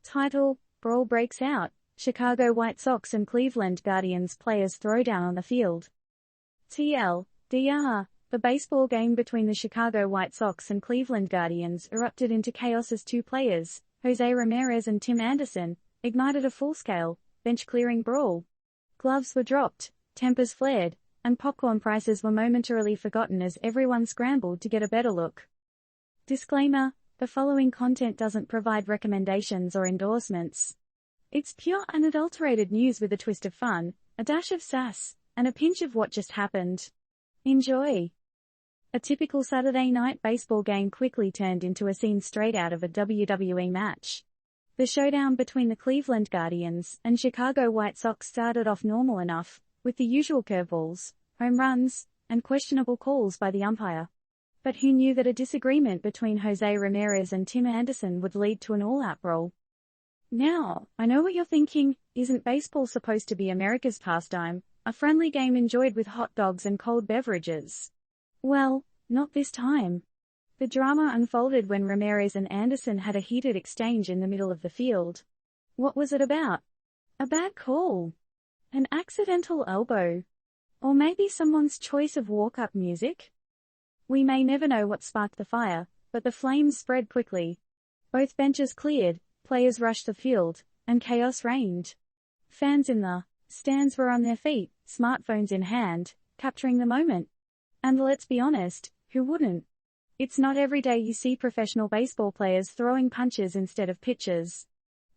Title: Brawl breaks out. Chicago White Sox and Cleveland Guardians players throw down on the field. TLDR: The baseball game between the Chicago White Sox and Cleveland Guardians erupted into chaos as two players, Jose Ramirez and Tim Anderson, ignited a full-scale, bench-clearing brawl. Gloves were dropped, tempers flared, and popcorn prices were momentarily forgotten as everyone scrambled to get a better look. Disclaimer: the following content doesn't provide recommendations or endorsements. It's pure unadulterated news with a twist of fun, a dash of sass, and a pinch of what just happened. Enjoy! A typical Saturday night baseball game quickly turned into a scene straight out of a WWE match. The showdown between the Cleveland Guardians and Chicago White Sox started off normal enough, with the usual curveballs, home runs, and questionable calls by the umpire. But who knew that a disagreement between Jose Ramirez and Tim Anderson would lead to an all-out brawl? Now, I know what you're thinking: isn't baseball supposed to be America's pastime, a friendly game enjoyed with hot dogs and cold beverages? Well, not this time. The drama unfolded when Ramirez and Anderson had a heated exchange in the middle of the field. What was it about? A bad call? An accidental elbow? Or maybe someone's choice of walk-up music? We may never know what sparked the fire, but the flames spread quickly. Both benches cleared, players rushed the field, and chaos reigned. Fans in the stands were on their feet, smartphones in hand, capturing the moment. And let's be honest, who wouldn't? It's not every day you see professional baseball players throwing punches instead of pitches.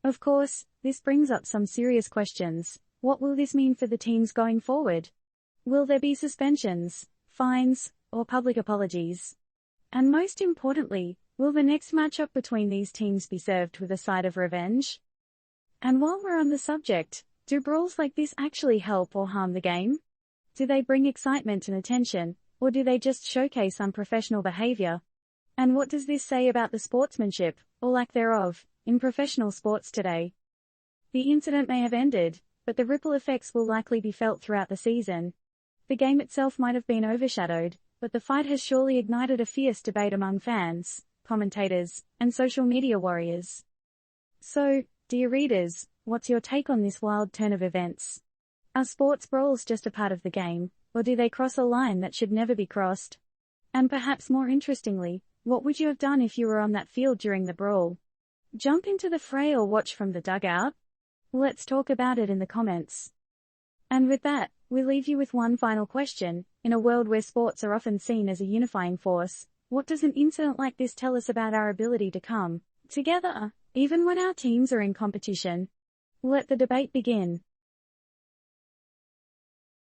Of course, this brings up some serious questions. What will this mean for the teams going forward? Will there be suspensions, fines, or public apologies? And most importantly, will the next matchup between these teams be served with a side of revenge? And while we're on the subject, do brawls like this actually help or harm the game? Do they bring excitement and attention, or do they just showcase unprofessional behavior? And what does this say about the sportsmanship, or lack thereof, in professional sports today? The incident may have ended, but the ripple effects will likely be felt throughout the season. The game itself might have been overshadowed, but the fight has surely ignited a fierce debate among fans, commentators, and social media warriors. So, dear readers, what's your take on this wild turn of events? Are sports brawls just a part of the game, or do they cross a line that should never be crossed? And perhaps more interestingly, what would you have done if you were on that field during the brawl? Jump into the fray or watch from the dugout? Let's talk about it in the comments. And with that, we leave you with one final question. In a world where sports are often seen as a unifying force, what does an incident like this tell us about our ability to come together, even when our teams are in competition? Let the debate begin.